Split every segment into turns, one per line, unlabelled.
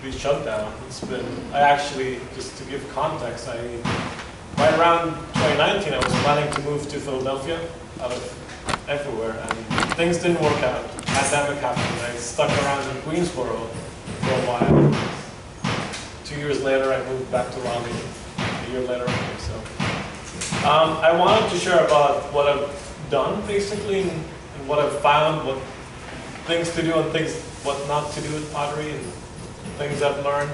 be shut down. It's been, I actually, just to give context, right around 2019, I was planning to move to Philadelphia out of everywhere, and things didn't work out. Pandemic happened. I stuck around in Queensboro for a while. 2 years later, I moved back to Raleigh. A year later, so. I wanted to share about what I've done, basically, and what I've found, what things to do and what not to do with pottery, and things I've learned.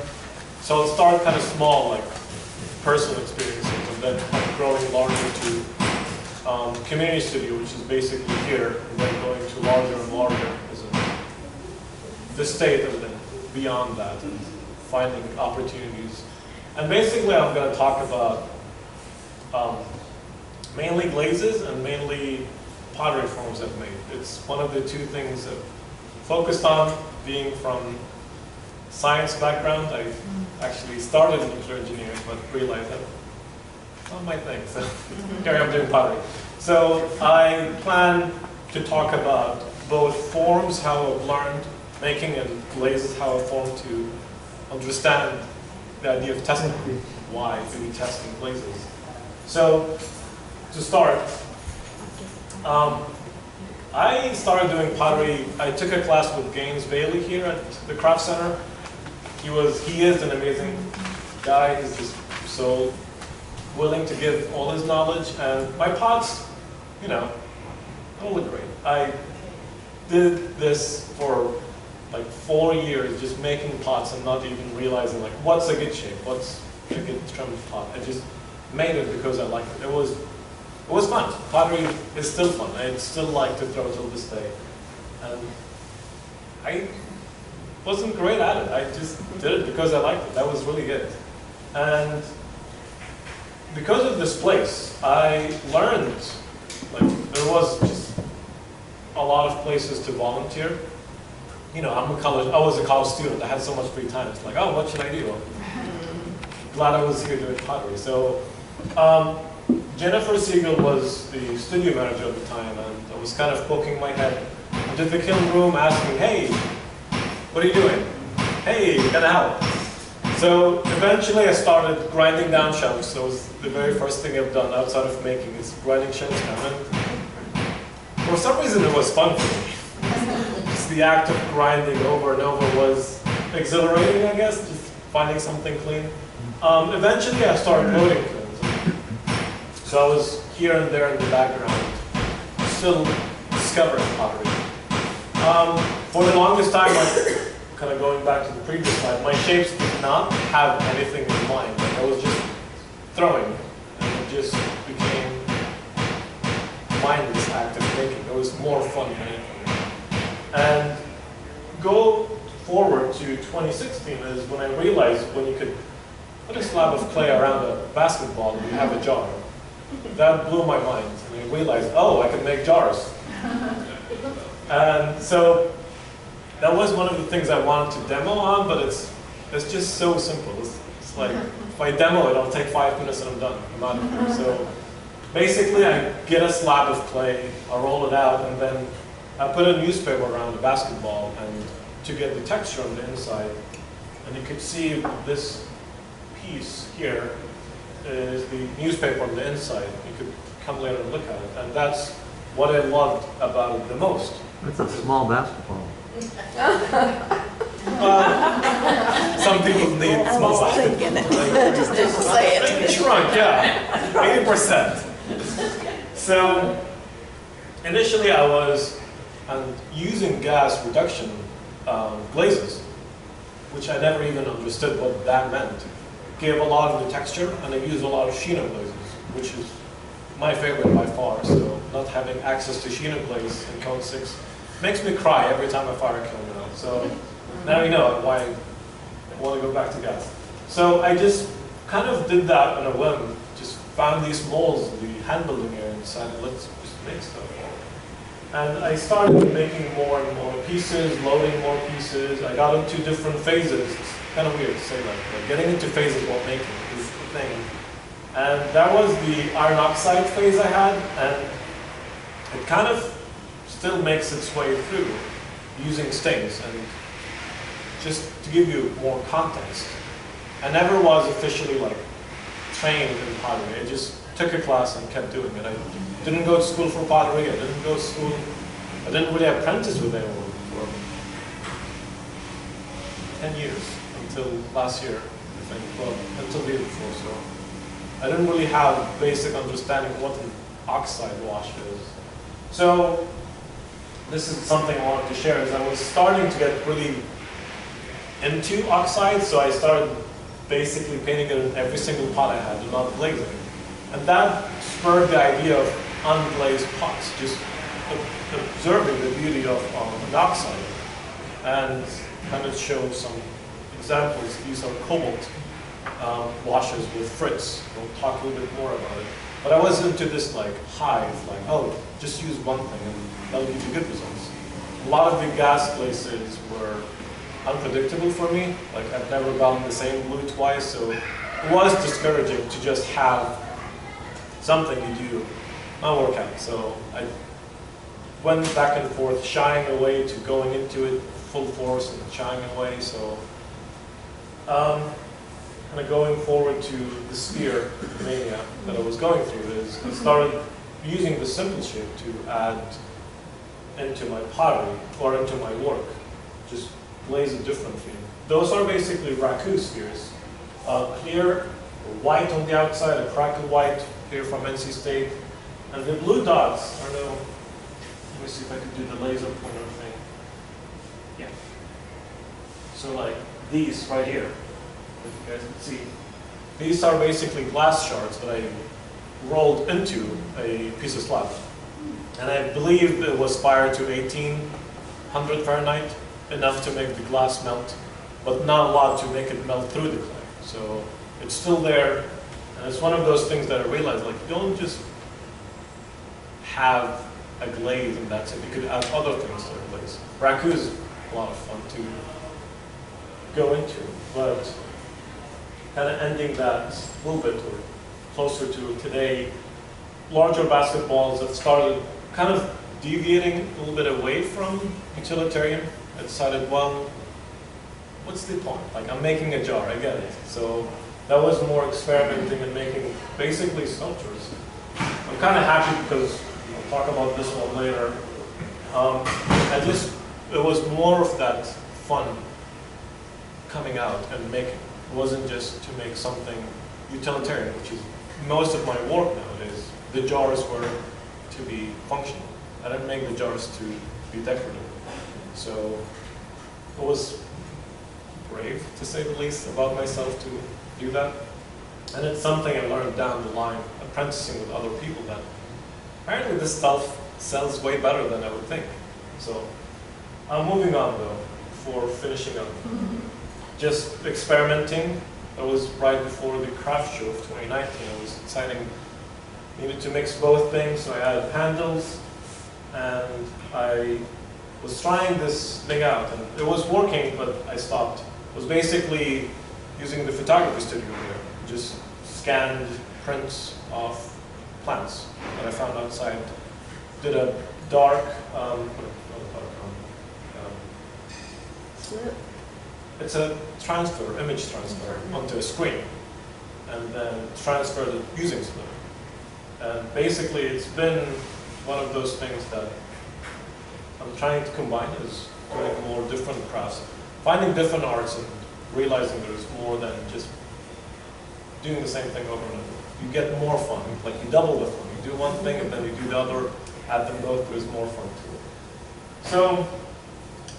So I'll start kind of small, like personal experiences, and then kind of growing larger to community studio, which is basically here, and then going to larger and larger as the state, and then beyond that, and finding opportunities. And basically, I'm going to talk about mainly glazes and mainly pottery forms I've made. It's one of the two things I've focused on, being from science background. I actually started in nuclear engineering, but realized that it's not my thing, so here I'm doing pottery. So I plan to talk about both forms, how I've learned making, and glazes, how I've formed to understand the idea of testing. Why do we test in glazes? So to start, I started doing pottery. I took a class with Gaines Bailey here at the Craft Center. He is an amazing guy. He's just so willing to give all his knowledge. And my pots, you know, don't look great. I did this for like 4 years, just making pots and not even realizing like what's a good shape, what's a good trimmed pot. I just made it because I liked it. It was fun. Pottery is still fun. I still like to throw till this day. And I wasn't great at it. I just did it because I liked it. That was really good. And because of this place, I learned, like, there was just a lot of places to volunteer. You know, I was a college student. I had so much free time. It's like, oh, what should I do? Glad I was here doing pottery. So Jennifer Siegel was the studio manager at the time, and I was kind of poking my head into the kiln room, asking, hey, what are you doing? Hey, can I help? So eventually I started grinding down shelves. That was the very first thing I've done outside of making, is grinding shelves down. And for some reason it was fun for me. Just the act of grinding over and over was exhilarating, I guess, just finding something clean. Eventually I started loading kilns. So I was here and there in the background, still discovering pottery. For the longest time, kind of going back to the previous slide, my shapes did not have anything in mind. Like I was just throwing, and it just became mindless act of making. It was more fun than anything. And go forward to 2016 is when I realized when you could put a slab of clay around a basketball and you have a jar. That blew my mind, and I realized, oh, I can make jars. And so that was one of the things I wanted to demo on, but it's just so simple. It's like, if I demo it, I'll take 5 minutes and I'm done. I'm out of here. So basically, I get a slab of clay, I roll it out, and then I put a newspaper around the basketball and to get the texture on the inside. And you could see this piece here is the newspaper on the inside. You could come later and look at it. And that's what I loved about it the most.
It's a small basketball.
Some people need small basketballs.
Just didn't say it.
It shrunk, yeah, 80%. So initially I was using gas reduction glazes, which I never even understood what that meant. Gave a lot of the texture, and I used a lot of Sheena glazes, which is my favorite by far. So not having access to Sheena glaze in Cone 6 makes me cry every time I fire a kiln now. So now you know why I want to go back to gas. So I just kind of did that on a whim. Just found these molds in the hand building area and decided, let's just make stuff. And I started making more and more pieces, loading more pieces. I got into different phases. It's kind of weird to say that, but getting into phases while making is the thing. And that was the iron oxide phase I had, and it kind of still makes its way through using stains. And just to give you more context, I never was officially like trained in pottery. I just took a class and kept doing it. I didn't go to school for pottery. I didn't go to school. I didn't really apprentice with anyone for 10 years until last year, I think. Well, until the year before. So I didn't really have basic understanding of what an oxide wash is. So this is something I wanted to share. Is I was starting to get really into oxide, so I started basically painting it in every single pot I had, and not glazing. And that spurred the idea of unglazed pots, just observing the beauty of an oxide. And kind of show some examples. These are cobalt washes with Fritz. We'll talk a little bit more about it. But I was into this like hive, like, oh, just use one thing and that'll give you good results. A lot of the gas glazes were unpredictable for me. Like I've never gotten the same glue twice, so it was discouraging to just have something you do not work out. So I went back and forth, shying away to going into it full force and shying away. So kind of going forward to the sphere mania that I was going through is I started using the simple shape to add into my pottery or into my work. Just glaze it differently. Those are basically raku spheres. Clear white on the outside, a crackle white here from NC State. And the blue dots are let me see if I can do the laser pointer thing. Yeah. So like these right here, if you guys can see. These are basically glass shards that I rolled into a piece of slab. And I believe it was fired to 1800 Fahrenheit, enough to make the glass melt, but not a lot to make it melt through the clay. So it's still there, and it's one of those things that I realized, like, you don't just have a glaze and that's it. You could add other things to the glaze. Raku is a lot of fun to go into, but kind of ending that a little bit, or closer to today, larger basketballs that started kind of deviating a little bit away from utilitarian. I decided, well, what's the point? Like, I'm making a jar, I get it. So that was more experimenting and making basically sculptures. I'm kind of happy because I'll talk about this one later. It was more of that fun coming out and making. It wasn't just to make something utilitarian, which is most of my work nowadays. The jars were to be functional. I didn't make the jars to be decorative. So it was brave, to say the least, about myself to do that. And it's something I learned down the line, apprenticing with other people, that apparently this stuff sells way better than I would think. So I'm moving on though, for finishing up. Just experimenting. That was right before the craft show of 2019. I was deciding, needed to mix both things, so I added handles, and I was trying this thing out, and it was working, but I stopped. It was basically using the photography studio there. Just scanned prints of plants that I found outside. Did a dark, it's a transfer, image transfer onto a screen, and then transferred it using Slip. And basically, it's been one of those things that I'm trying to combine, is doing more different crafts, finding different arts and realizing there's more than just doing the same thing over and over. You get more fun, like you double the fun. You do one thing and then you do the other, add them both, there's more fun to it. So,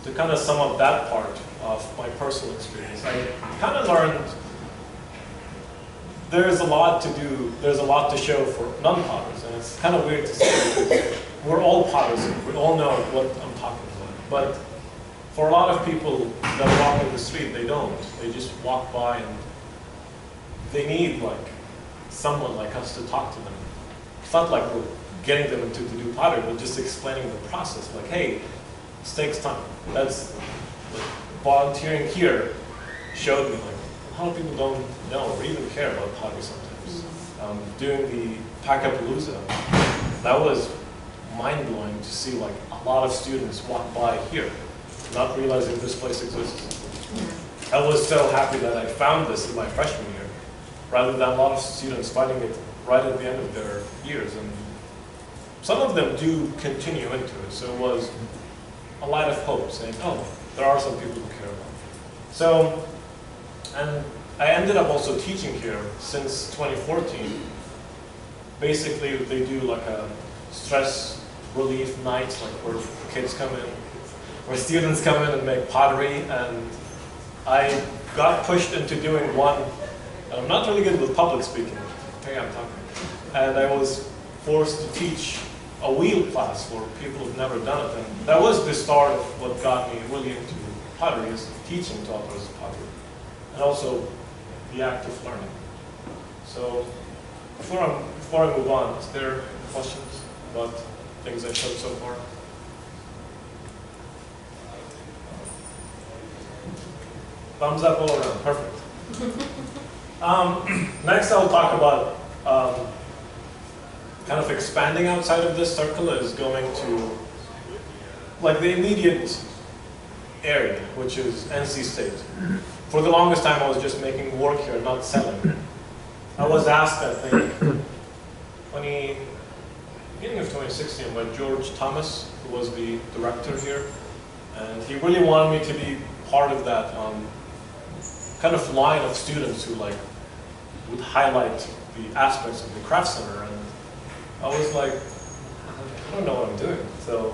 to kind of sum up that part of my personal experience, I kind of learned there's a lot to do, there's a lot to show for non-potters, and it's kind of weird to say. We're all potters, we all know what I'm talking about. But for a lot of people that walk in the street, they don't. They just walk by and they need like someone like us to talk to them. It's not like we're getting them to do pottery, but just explaining the process. Like, hey, this takes time. That's like, volunteering here showed me like a lot of people don't know or even care about pottery sometimes. Doing the Packapalooza, that was mind-blowing to see like a lot of students walk by here, not realizing this place exists. I was so happy that I found this in my freshman year, rather than a lot of students finding it right at the end of their years. And some of them do continue into it, so it was a light of hope, saying, oh, there are some people who care about it. So, and I ended up also teaching here since 2014. Basically, they do like a stress relief night, like where kids come in, where students come in and make pottery, and I got pushed into doing one. I'm not really good with public speaking. Hey, I'm talking. And I was forced to teach a wheel class for people who've never done it. And that was the start of what got me really into pottery, is teaching to others pottery. And also the act of learning. So before I move on, is there questions about things I showed so far? Thumbs up all around, perfect. Next I'll talk about kind of expanding outside of this circle, is going to like the immediate area, which is NC State. For the longest time I was just making work here, not selling. I was asked, I think, beginning of 2016 by George Thomas, who was the director here, and he really wanted me to be part of that kind of line of students who like would highlight the aspects of the craft center. And I was like, I don't know what I'm doing. So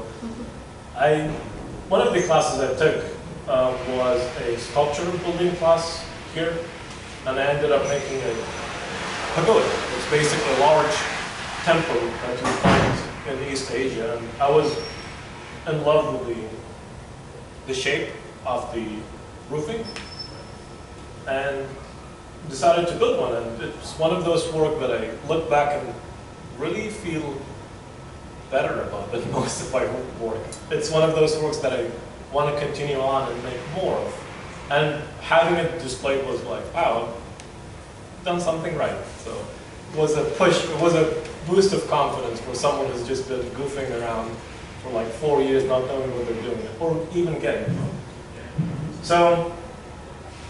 one of the classes I took was a sculpture building class here, and I ended up making a pagoda. It's basically a large temple that you find in East Asia, and I was in love with the shape of the roofing, and decided to build one. And it's one of those work that I look back and really feel better about than most of my work. It's one of those works that I want to continue on and make more of. And having it displayed was like, wow, I've done something right. So it was a push, it was a boost of confidence for someone who's just been goofing around for like 4 years, not knowing what they're doing, or even getting it. So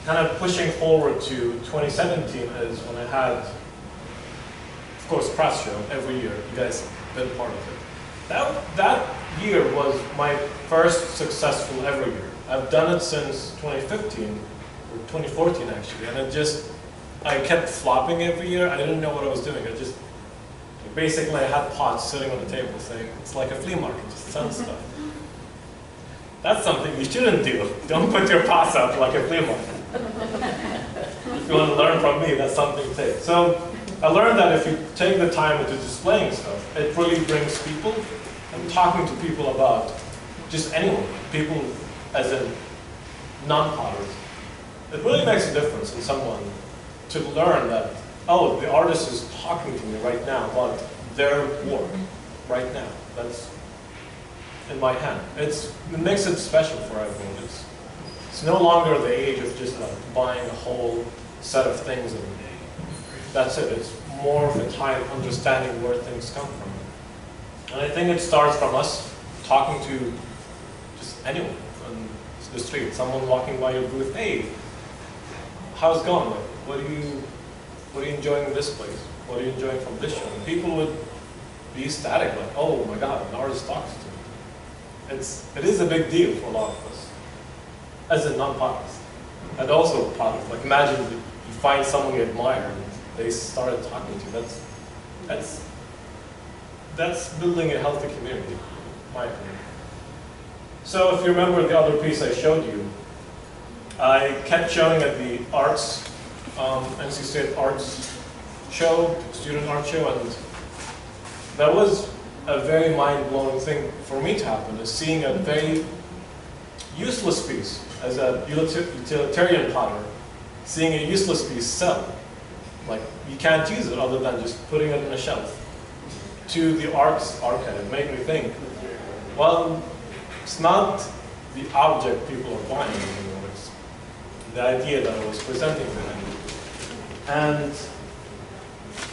kind of pushing forward to 2017 is when I had, of course, craft show every year. You guys have been part of it. That year was my first successful every year. I've done it since 2015, or 2014 actually, and I kept flopping every year. I didn't know what I was doing. Basically I had pots sitting on the table saying, it's like a flea market, just sell stuff. That's something you shouldn't do. Don't put your pots up like a flea market. If you want to learn from me, that's something to take. So I learned that if you take the time into displaying stuff, it really brings people, and talking to people about just anyone, people as in non-potters. It really makes a difference in someone to learn that, oh, the artist is talking to me right now about their work right now. That's in my hand. It makes it special for everyone. It's no longer the age of just like buying a whole set of things and that's it. It's more of a time understanding where things come from. And I think it starts from us talking to just anyone on the street, someone walking by your booth. Hey, how's it going? Like, what are you enjoying in this place? What are you enjoying from this show? And people would be ecstatic, like, oh my God, an artist talks to me. It is a big deal for a lot of us, as a non-potters. And also potters. Like, imagine you find someone you admire and they started talking to you. That's building a healthy community, in my opinion. So if you remember the other piece I showed you, I kept showing at the arts, NC State Arts show, student art show, and that was a very mind-blowing thing for me to happen, is seeing a very useless piece, as a utilitarian potter, seeing a useless piece sell. Like, you can't use it other than just putting it on a shelf. To the arts archive, it made me think, well, it's not the object people are buying anymore, it's the idea that I was presenting to them. And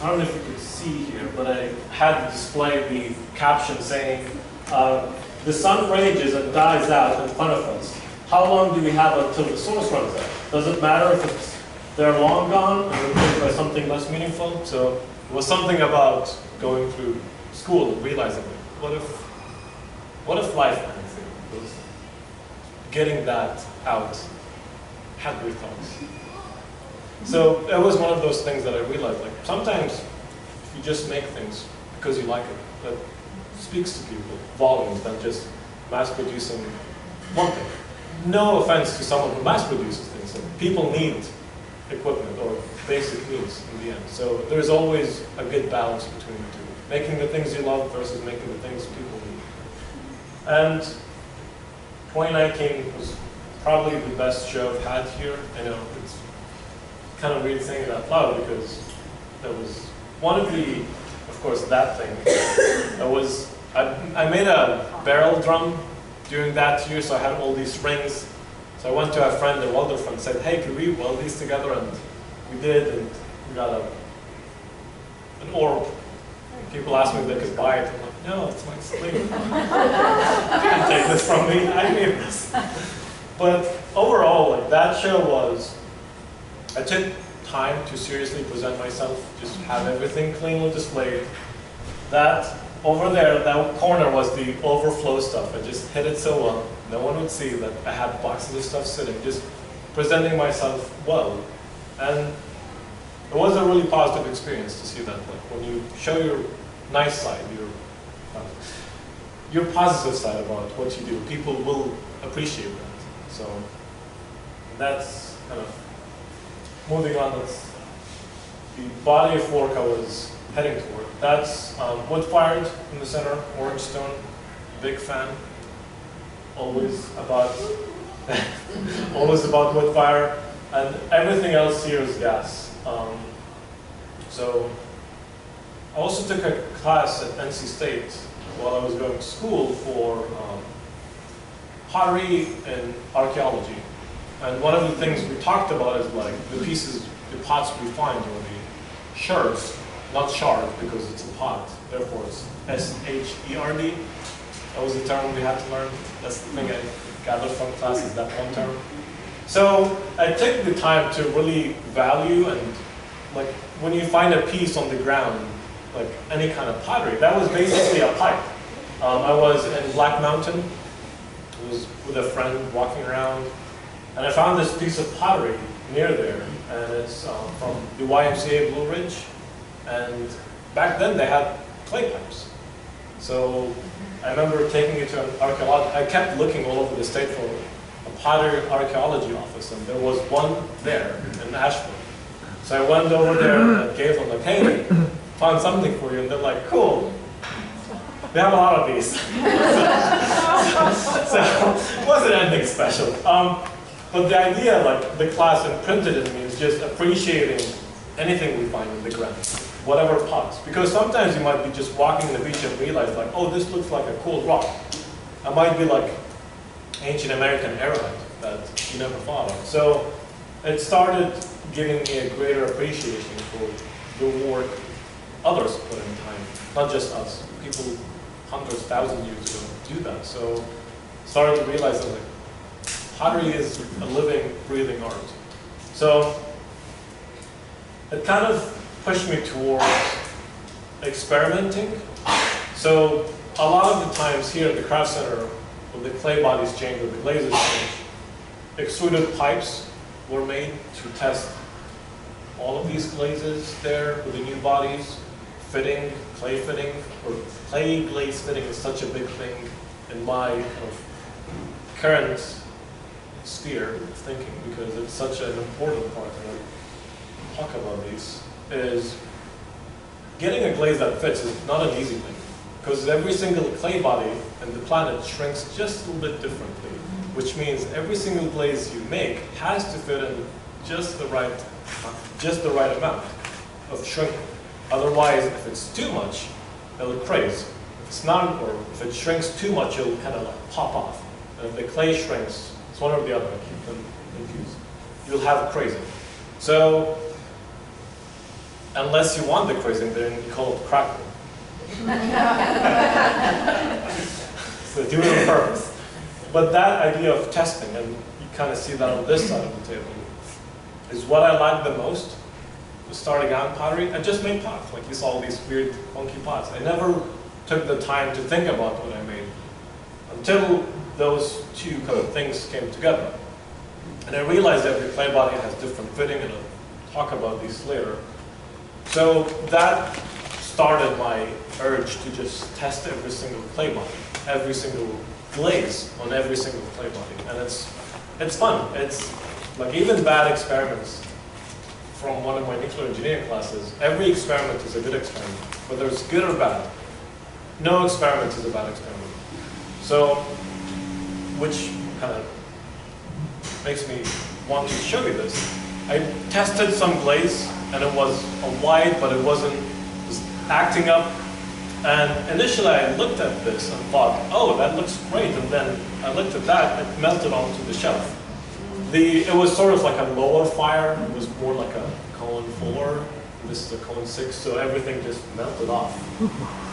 I don't know if you could see here, but I had to display the caption saying, the sun rages and dies out in front of us, how long do we have until the source runs out? Does it matter if they're long gone and replaced by something less meaningful? So it was something about going through school and realizing, what if life was getting that out had we thoughts? So it was one of those things that I realized, like sometimes if you just make things because you like it, that speaks to people volumes than just mass producing one thing. No offense to someone who mass produces things. Like, people need equipment or basic needs in the end. So there's always a good balance between the two. Making the things you love versus making the things people need. And 2019 was probably the best show I've had here. I know it's kind of weird saying it out loud because that was one of the, of course, that thing. I made a barrel drum during that year, so I had all these strings. So I went to a friend, a welder friend, said, hey, can we weld these together? And we did, and we got an orb. People asked me if they could buy it. I'm like, no, it's my sling. You can't take this from me. I made this. But overall, like, that show was, I took time to seriously present myself, just have everything cleanly displayed. That over there, that corner was the overflow stuff. I just hid it so well. No one would see that I had boxes of stuff sitting, just presenting myself well. And it was a really positive experience to see that. Like when you show your nice side, your positive side about what you do, people will appreciate that. So that's kind of moving on. That's the body of work I was heading toward. That's wood-fired in the center, orange stone. Big fan. Always about wood fire, and everything else here is gas. So I also took a class at NC State while I was going to school for pottery and archaeology. And one of the things we talked about is like the pieces, the pots we find, or the shards, not shard because it's a pot, therefore it's S-H-E-R-D. That was the term we had to learn. That's the thing I gathered from class, is that one term. So I took the time to really value, and like when you find a piece on the ground, like any kind of pottery, that was basically a pipe. I was in Black Mountain. I was with a friend walking around, and I found this piece of pottery near there, and it's from the YMCA Blue Ridge. And back then they had clay pipes. So I remember taking it to an archaeology. I kept looking all over the state for a pottery archaeology office, and there was one there in Asheville. So I went over there and gave them like, hey, found something for you, and they're like, cool. We have a lot of these. so it wasn't anything special. But the idea, like the class imprinted in me, is just appreciating anything we find in the ground, whatever pots. Because sometimes you might be just walking on the beach and realize like, oh, this looks like a cool rock. It might be like ancient American arrowhead that you never thought of. So it started giving me a greater appreciation for the work others put in time, not just us. People hundreds, thousands of years ago do that. So started to realize that like, pottery is a living, breathing art. So it kind of pushed me towards experimenting. So a lot of the times here at the craft center, when the clay bodies change, when the glazes change, extruded pipes were made to test all of these glazes there with the new bodies, fitting, clay fitting, or clay glaze fitting is such a big thing in my kind of current sphere of thinking, because it's such an important part, and I talk about these, is getting a glaze that fits is not an easy thing, because every single clay body in the planet shrinks just a little bit differently, which means every single glaze you make has to fit in just the right amount of shrinking. Otherwise, if it's too much, it'll craze. If it's not, or if it shrinks too much, it'll kind of like pop off. And if the clay shrinks, it's one or the other, I keep them confused, you'll have crazing. So, unless you want the crazing, then you call it crackling. So do it on purpose. But that idea of testing, and you kind of see that on this side of the table, is what I liked the most. Starting out in pottery, I just made pots. Like you saw all these weird, funky pots. I never took the time to think about what I made until those two kind of things came together. And I realized every clay body has different fitting, and I'll talk about these later. So that started my urge to just test every single clay body, every single glaze on every single clay body. And it's fun. It's like even bad experiments from one of my nuclear engineering classes. Every experiment is a good experiment, whether it's good or bad. No experiment is a bad experiment. So, which kind of makes me want to show you this. I tested some glaze, and it was a white, but it wasn't acting up. And initially I looked at this and thought, oh, that looks great. And then I looked at that, it melted onto the shelf. It was sort of like a lower fire. It was more like a cone 4. This is a cone 6, so everything just melted off.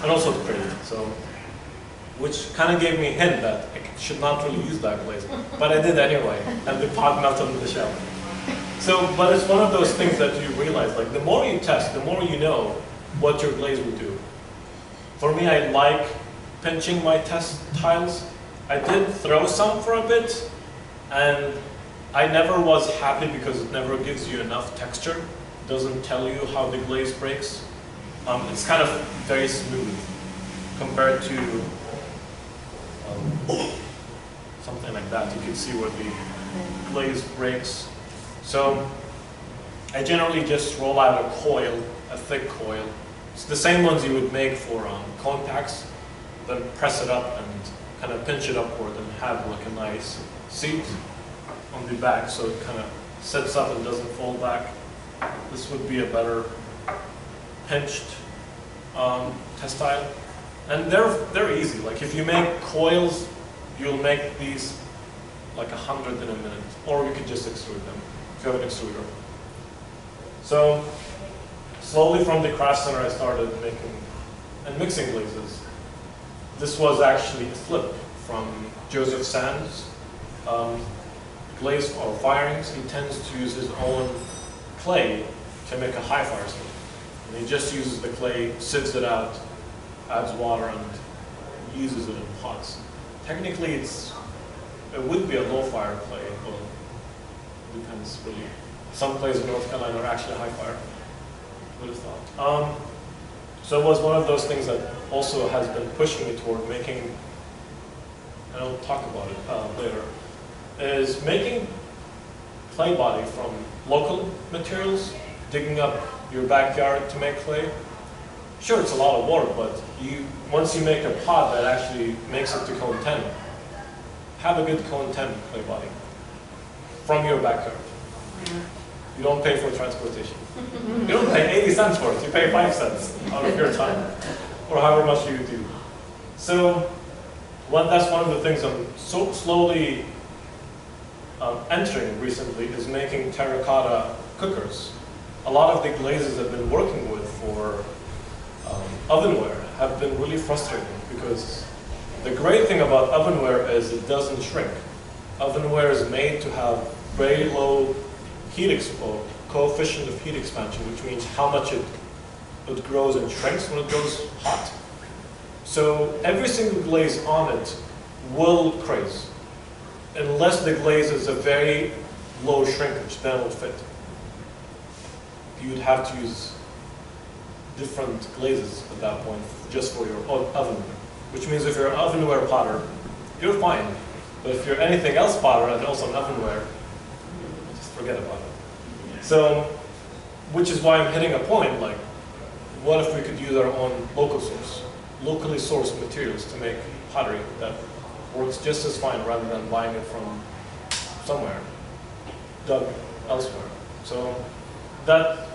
And also it's pretty, so, which kind of gave me a hint that I should not really use that glaze. But I did anyway, and the pot melted on the shelf. So, but it's one of those things that you realize, like the more you test, the more you know what your glaze will do. For me, I like pinching my test tiles. I did throw some for a bit, and I never was happy because it never gives you enough texture. It doesn't tell you how the glaze breaks. It's kind of very smooth compared to something like that. You can see where the glaze breaks. So I generally just roll out a coil, a thick coil. It's the same ones you would make for cone packs. Then press it up and kind of pinch it upward and have like a nice seat on the back, so it kind of sits up and doesn't fall back. This would be a better pinched test tile. And they're easy. Like if you make coils, you'll make these like 100 in a minute, or you could just extrude them if you have an extruder. So slowly from the craft center, I started making and mixing glazes. This was actually a flip from Joseph Sand's glaze or firings. He tends to use his own clay to make a high fire slip. And he just uses the clay, sieves it out, adds water, and uses it in pots. Technically, it would be a low fire clay. Well, it depends really. Some clays in North Carolina are actually high fire. Would have thought. So it was one of those things that also has been pushing me toward making, and I'll talk about it later, is making clay body from local materials, digging up your backyard to make clay. Sure, it's a lot of work, but once you make a pot that actually makes it to cone 10, have a good cone 10 clay body from your backyard. You don't pay for transportation. You don't pay 80 cents for it, you pay 5 cents out of your time, or however much you do. So that's one of the things I'm so slowly entering recently, is making terracotta cookers. A lot of the glazes I've been working with for ovenware have been really frustrating, because the great thing about ovenware is it doesn't shrink. Ovenware is made to have very low coefficient of heat expansion, which means how much it grows and shrinks when it goes hot. So every single glaze on it will craze, unless the glaze is a very low shrinkage, then it will fit. You would have to use different glazes at that point just for your ovenware. Which means if you're an ovenware potter, you're fine. But if you're anything else potter and also an ovenware, just forget about it. So, which is why I'm hitting a point like, what if we could use our own locally sourced materials to make pottery that works just as fine rather than buying it from somewhere, dug elsewhere. So that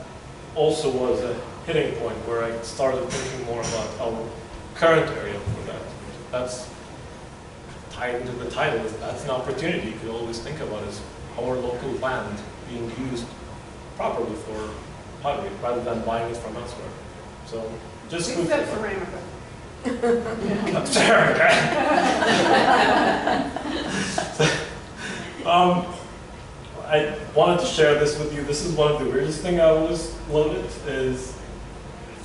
also was a hitting point where I started thinking more about our current area for that. That's tied into the title. That's an opportunity you could always think about, is our local land being used properly for pottery rather than buying it from elsewhere. So just
Except ceramic.
I'm staring I wanted to share this with you. This is one of the weirdest things I was loaded is,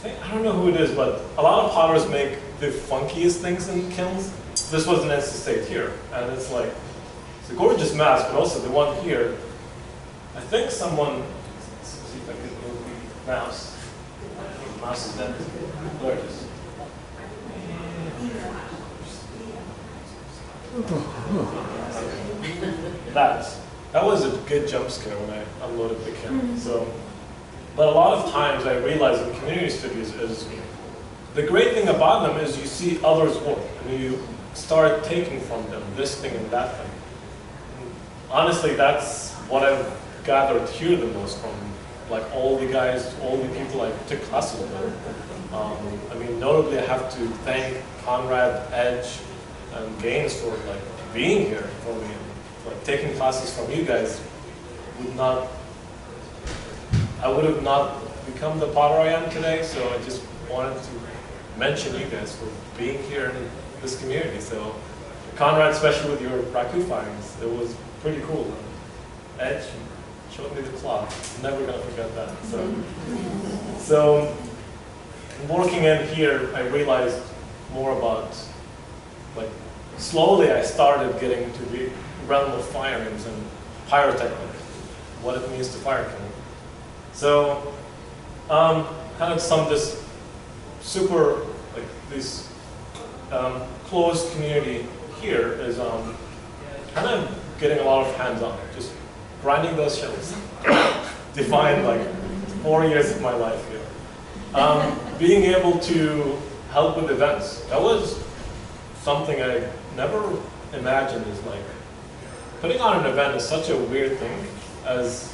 I don't know who it is, but a lot of potters make the funkiest things in kilns. This was an NC State here, and it's like, it's a gorgeous mask, but also the one here, I think someone, let's see if I can move the mouse. I think the mouse is dead. There it is. That was a good jump scare when I unloaded the kiln. So, but a lot of times I realize in community studies is, the great thing about them is you see others work, and you start taking from them this thing and that thing. And honestly, that's what I've gathered here the most from, like all the guys, all the people I took classes with. I mean, notably, I have to thank Conrad, Edge, and Gaines for like being here for me. Like taking classes from you guys would not, I would have not become the potter I am today. So I just wanted to mention you guys for being here in this community. So Conrad, especially with your raku finds, it was pretty cool. Edge showed me the clock. Never gonna forget that. So working in here, I realized more about, like, slowly I started getting to the realm of firings and pyrotechnics, what it means to fire kiln. So kind of some this super, like this closed community here is kind of getting a lot of hands-on, just grinding those shells. Defined like 4 years of my life here. Being able to help with events, that was something I never imagined. Is like, putting on an event is such a weird thing as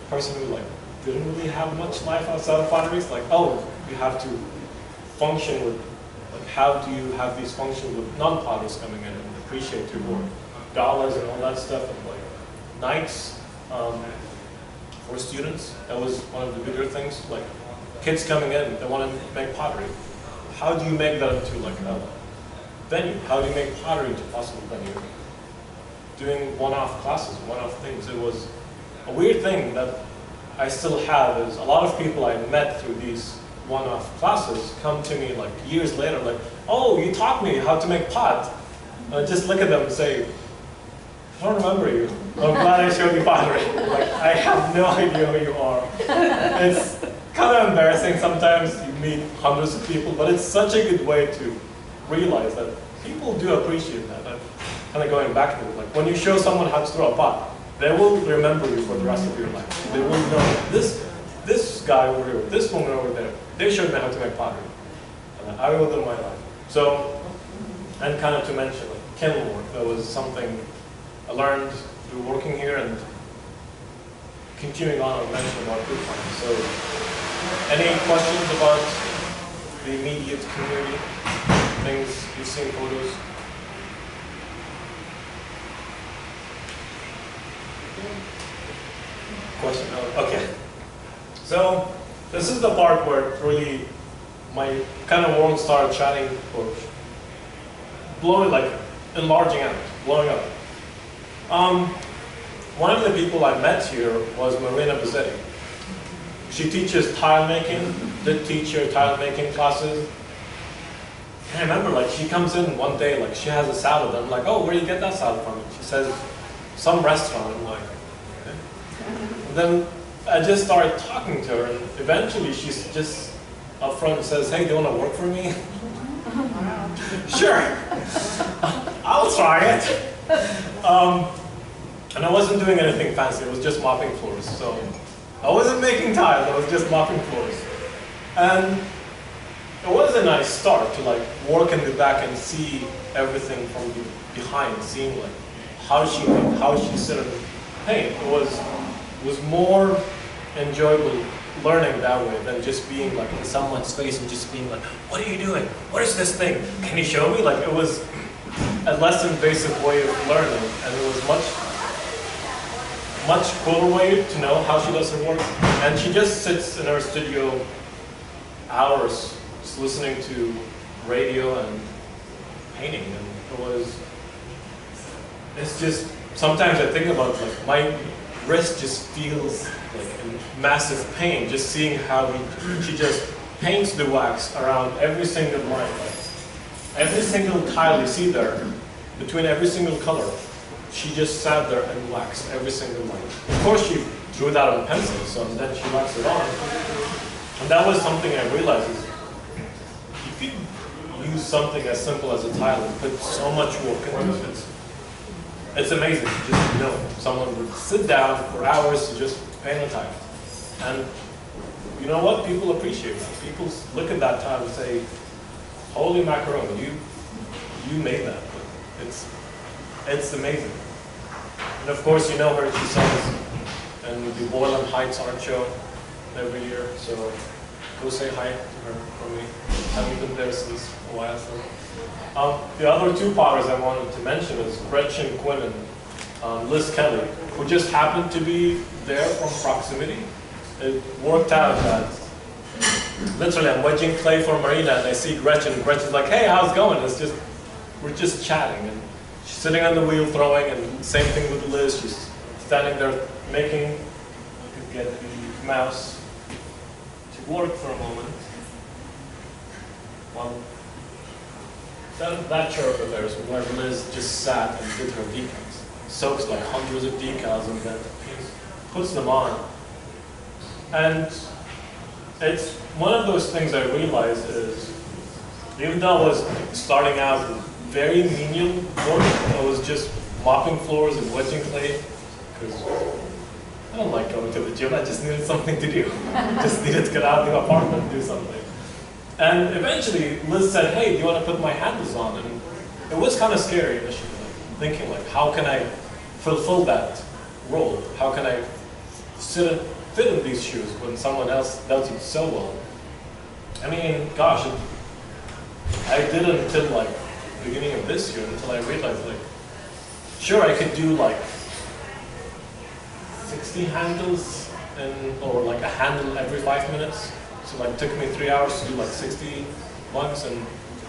a person who like didn't really have much life outside of potteries. Like, oh, you have to function with, like, how do you have these functions with non-potters coming in and appreciate your work? Galas and all that stuff, and like nights for students. That was one of the bigger things. Like kids coming in, they want to make pottery. How do you make that into like a venue? How do you make pottery into a possible venue? Doing one-off classes, one-off things. It was a weird thing that I still have is a lot of people I met through these one-off classes come to me like years later, like, oh, you taught me how to make pot. And I just look at them and say, I don't remember you. I'm glad I showed you pottery. Like, I have no idea who you are. It's kind of embarrassing sometimes. You meet hundreds of people, but it's such a good way to realize that people do appreciate that. And kind of going back to it, like when you show someone how to throw a pot, they will remember you for the rest of your life. They will know this guy over here, this woman over there, they showed me how to make pottery. And I owe them my life. So, and kind of to mention, like, kiln work, that was something I learned through working here and continuing on mention about food farming. So, any questions about the immediate community, things you've seen photos? Question? Oh, okay. So this is the part where really my kind of world started shining, or blowing, like enlarging out, blowing up. One of the people I met here was Marina Bizzetti. She teaches tile making, did teach her tile making classes. And I remember, like, she comes in one day, like, she has a salad. I'm like, oh, where do you get that salad from? She says, some restaurant. I'm like, okay. And then I just started talking to her, and eventually she's just up front and says, hey, do you want to work for me? Sure, I'll try it. And I wasn't doing anything fancy, it was just mopping floors. So I wasn't making tiles, I was just mopping floors. And it was a nice start to like work in the back and see everything from behind, seeing like how she sort of paint. It was more enjoyable learning that way than just being like in someone's face and just being like, what are you doing? What is this thing? Can you show me? Like, it was a less invasive way of learning, and it was much cooler way to know how she does her work. And she just sits in her studio hours, just listening to radio and painting, and it's just, sometimes I think about like my wrist just feels like in massive pain just seeing how she just paints the wax around every single line. Like, every single tile you see there, between every single color, she just sat there and waxed every single line. Of course, she drew that on pencil, so then she waxed it on. And that was something I realized is you could use something as simple as a tile and put so much work into it. It's amazing. Just, you know, someone would sit down for hours to just paint a tile. And you know what? People appreciate that. People look at that tile and say, holy macaroni, you made that. It's amazing. And of course, you know her, she sells in the Boylan Heights art show every year, so go say hi to her for me. I haven't been there since a while. So. The other two potters I wanted to mention is Gretchen Quinn and Liz Kelly, who just happened to be there from proximity. It worked out that literally I'm wedging clay for Marina and I see Gretchen, and Gretchen's like, hey, how's it going? It's just, we're just chatting. And she's sitting on the wheel throwing, and same thing with Liz. She's standing there making, you could get the mouse to work for a moment. That chair over there is where Liz just sat and did her decals. Soaks like hundreds of decals and then puts them on. And it's one of those things I realized is, even though I was starting out with very menial work, I was just mopping floors and wedging clay, because I don't like going to the gym, I just needed something to do. Just needed to get out of the apartment and do something. And eventually Liz said, hey, do you want to put my handles on? And it was kind of scary initially, thinking like, how can I fulfill that role? How can I fit in these shoes when someone else does it so well? I mean, gosh, I did it until like the beginning of this year, until I realized like, sure, I could do like 60 handles or like a handle every 5 minutes. So like, it took me 3 hours to do like 60 ones, and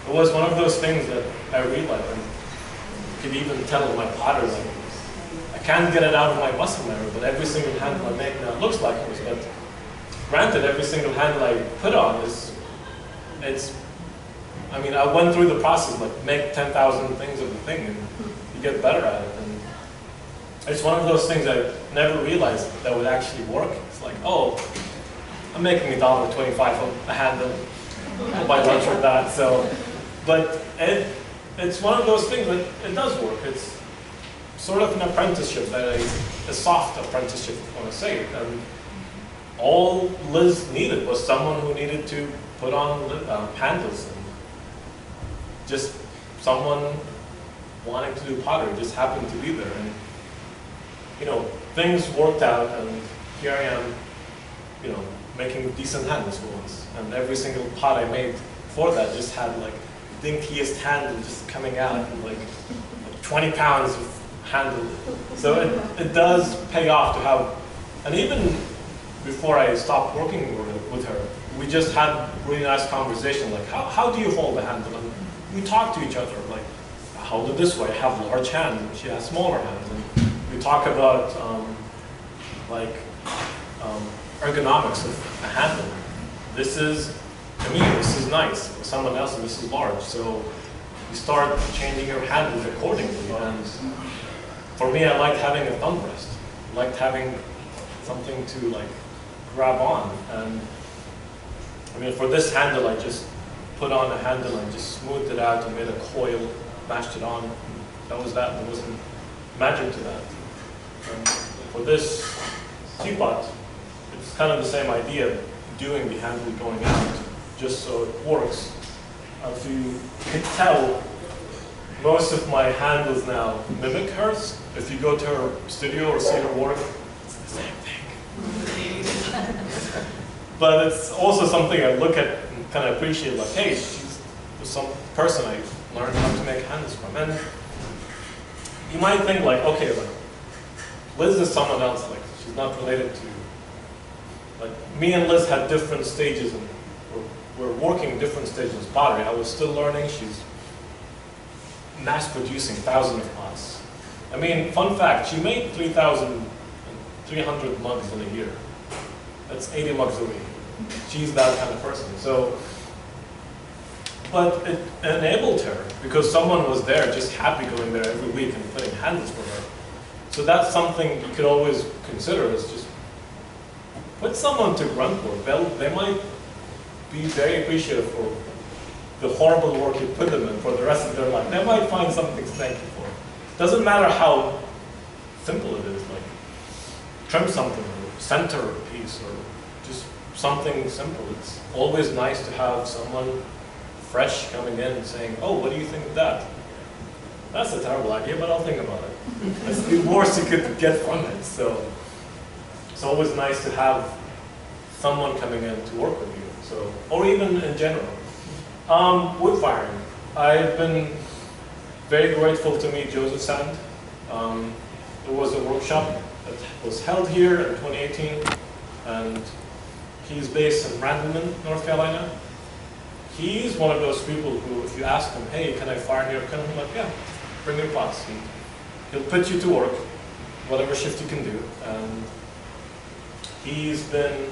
it was one of those things that I realized, and you could even tell my potter, like, I can't get it out of my muscle memory, but every single handle I make now looks like this. But granted, every single handle I put on I mean, I went through the process, like make 10,000 things of the thing, and you get better at it. And it's one of those things I never realized that would actually work. It's like, oh, I'm making $1.25 a handle. I'll buy lunch with that. So, but it's one of those things that it does work. It's sort of an apprenticeship, a soft apprenticeship, I want to say. And all Liz needed was someone who needed to put on handles, and just someone wanting to do pottery just happened to be there. And you know, things worked out, and here I am, you know, making decent handles for once. And every single pot I made for that just had like dinkiest handle just coming out, and like 20 pounds of handle. So it does pay off to have, and even before I stopped working with her, we just had really nice conversation, like how do you hold the handle? And we talk to each other, like, I hold it this way, I have large hands, and she has smaller hands. And we talk about ergonomics of a handle. This is, to me, this is nice. For someone else, this is large. So you start changing your handles accordingly. And for me, I liked having a thumb rest. I liked having something to like grab on. And I mean, for this handle, I just put on a handle and just smoothed it out and made a coil, mashed it on. That was that. There wasn't magic to that. And for this teapot, it's kind of the same idea, doing the handle going out, just so it works. As you can tell, most of my handles now mimic hers. If you go to her studio or see her work, it's the same thing. But it's also something I look at and kind of appreciate, like, hey, she's some person I learned how to make handles from. And you might think like, okay, like, Liz is someone else, like, she's not related to, like, me and Liz had different stages in we're working different stages of pottery. I was still learning. She's mass producing thousands of pots. I mean, fun fact, she made 3,300 mugs in a year. That's 80 mugs a week. She's that kind of person. So, but it enabled her because someone was there just happy going there every week and putting handles for her. So that's something you could always consider is just put someone to grunt work. They might be very appreciative for the horrible work you put them in for the rest of their life. They might find something to thank you for. Doesn't matter how simple it is, like trim something or center a piece or just something simple. It's always nice to have someone fresh coming in and saying, oh, what do you think of that? That's a terrible idea, but I'll think about it. That's the worst you could get from it. So it's always nice to have someone coming in to work with you. So, or even in general. Wood firing. I've been very grateful to meet Joseph Sand. There was a workshop that was held here in 2018, and he's based in Randleman, North Carolina. He's one of those people who, if you ask him, hey, can I fire in your company? I'm like, yeah, bring your pots. And he'll put you to work, whatever shift you can do. And he's been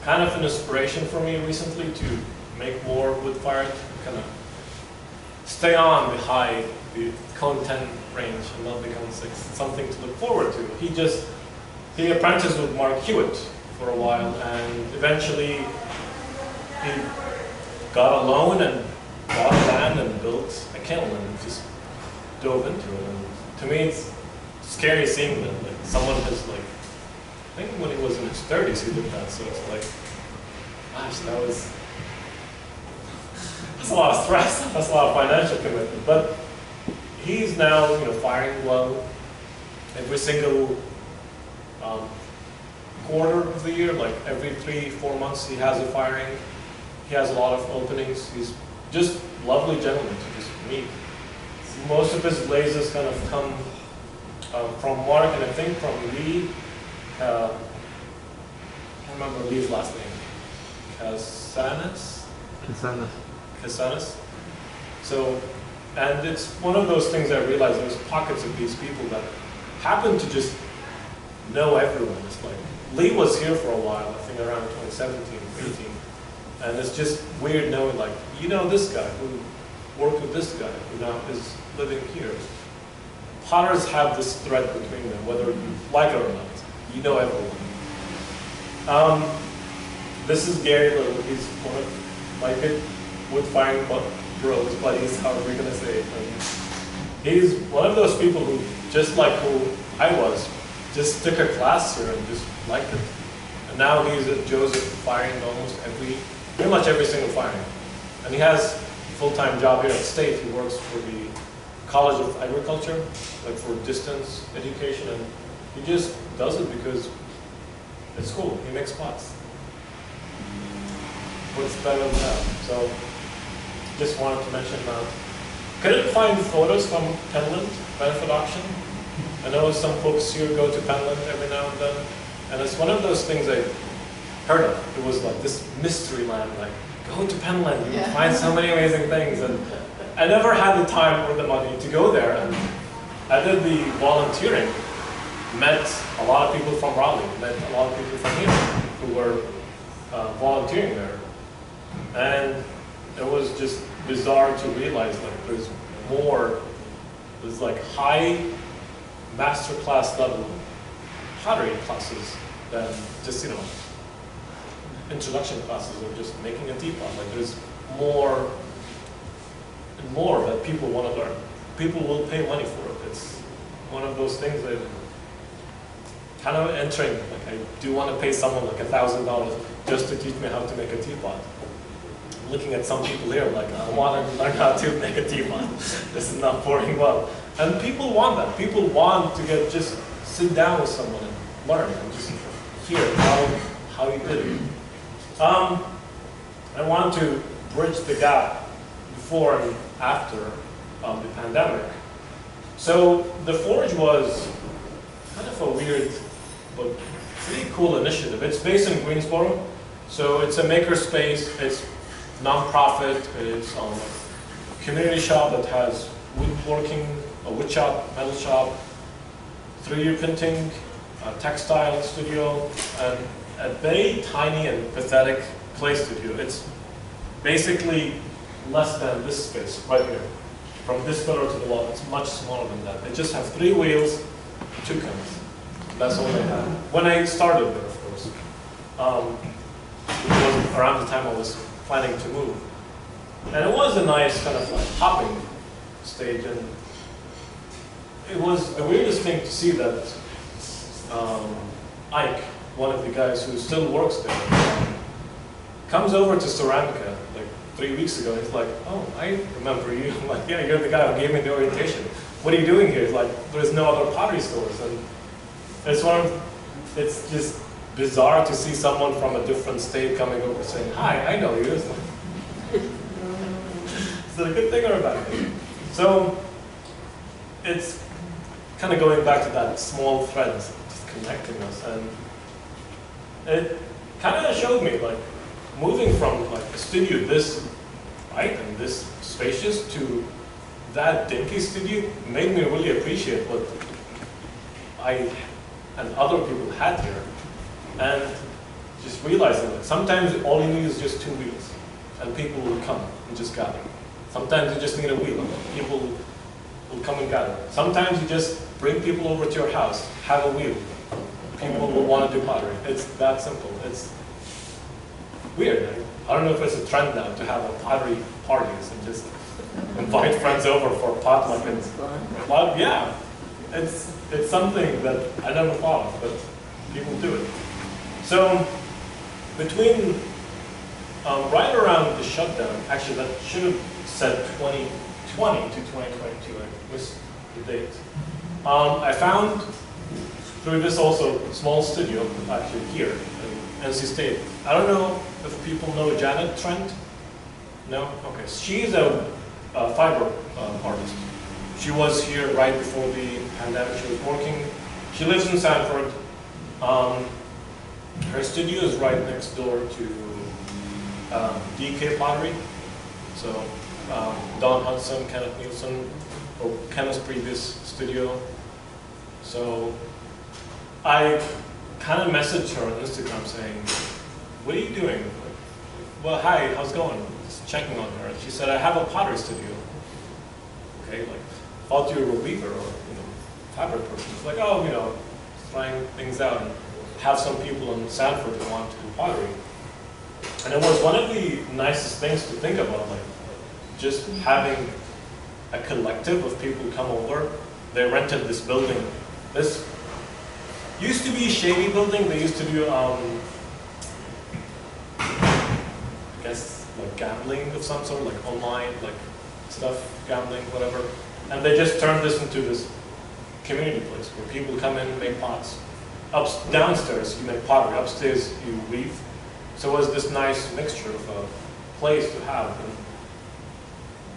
kind of an inspiration for me recently to make more wood-fired, kind of stay on the content range and not become something to look forward to. He apprenticed with Mark Hewitt for a while, and eventually he got a loan and bought land and built a kiln and just dove into it. And to me, it's scary seeing that like someone has like, I think when he was in his 30s he did that. So it's like, gosh, that's a lot of stress. That's a lot of financial commitment. But he's now, firing well every single quarter of the year, like every 3-4 months he has a firing. He has a lot of openings. He's just lovely gentleman to just meet. Most of his blazes kind of come from Mark and I think from Lee. I can't remember Lee's last name. Casanas. So, and it's one of those things I realized there's pockets of these people that happen to just know everyone. It's like, Lee was here for a while, I think around 2017, 18. And it's just weird knowing like, this guy who worked with this guy who now is living here. Potters have this thread between them, whether you like it or not. You know everyone. This is Gary Little. He's one of my good wood firing bros, buddies, however you're going to say it. And he's one of those people who, just like who I was, just took a class here and just liked it. And now he's at Joseph firing almost pretty much every single firing. And he has a full-time job here at State. He works for the College of Agriculture, like for distance education, and he just does it because it's cool. He makes pots. What's better than that? So, just wanted to mention that. Couldn't find photos from Penland benefit auction. I know some folks here go to Penland every now and then, and it's one of those things I heard of. It was like this mystery land, like go to Penland, you will find so many amazing things. And I never had the time or the money to go there, and I did the volunteering. Met a lot of people from Raleigh, met a lot of people from here who were volunteering there. And it was just bizarre to realize like there's like high master class level pottery classes than just, introduction classes or just making a teapot. Like there's more and more that people want to learn. People will pay money for it. It's one of those things that kind of entering, like I do want to pay someone like $1,000 just to teach me how to make a teapot. I'm looking at some people here like, I want to learn how to make a teapot. This is not pouring well. And people want that. People want to just sit down with someone and learn and just hear how you did it. I want to bridge the gap before and after the pandemic. So the Forge was kind of a weird but pretty cool initiative. It's based in Greensboro, So it's a maker space, it's non-profit, it's a community shop that has woodworking, a wood shop, metal shop, 3D printing, a textile studio, and a very tiny and pathetic play studio. It's basically less than this space right here. From this pillar to the wall, it's much smaller than that. They just have 3 wheels, 2 cones. That's all they had. When I started there, of course. It was around the time I was planning to move. And it was a nice kind of like hopping stage, and it was the weirdest thing to see that Ike, one of the guys who still works there, comes over to Ceramica like 3 weeks ago. He's like, "Oh, I remember you." I'm like, "Yeah, you're the guy who gave me the orientation. What are you doing here?" He's like, "There's no other pottery stores." And it's just bizarre to see someone from a different state coming over saying, "Hi, I know you." It's like, is it a good thing or a bad thing? So it's kind of going back to that small threads just connecting us, and it kind of showed me like moving from like a studio this right and this spacious to that dinky studio made me really appreciate what I and other people had here, and just realizing that sometimes all you need is just 2 wheels, and people will come and just gather. Sometimes you just need a wheel, and people will come and gather. Sometimes you just bring people over to your house, have a wheel. People will want to do pottery. It's that simple. It's weird. I don't know if it's a trend now to have a pottery parties and just invite friends over for potluck. Well, yeah, it's something that I never thought of, but people do it. So between right around the shutdown, actually that should have said 2020 to 2022. I missed the date. I found through this also small studio actually here in NC State. I don't know if people know Janet Trent. No? Okay. She's a fiber artist. She was here right before the pandemic. She was working. She lives in Sanford. Her studio is right next door to DK Pottery. So Don Hudson, Kenneth Nielsen, or Kenneth's previous studio. So I kind of messaged her on Instagram saying, "What are you doing?" Like, "Well, hi, how's it going?" Just checking on her. And she said, "I have a pottery studio." Okay, like, thought you were a weaver or fabric person. It's like, "Oh, trying things out and have some people in Sanford who want to do pottery." And it was one of the nicest things to think about, like just having a collective of people come over. They rented this building. This used to be a shady building. They used to do, I guess, like gambling of some sort, like online, like stuff, gambling, whatever. And they just turned this into this community place where people come in and make pots. Downstairs, you make pottery. Upstairs, you weave. So it was this nice mixture of a place to have. And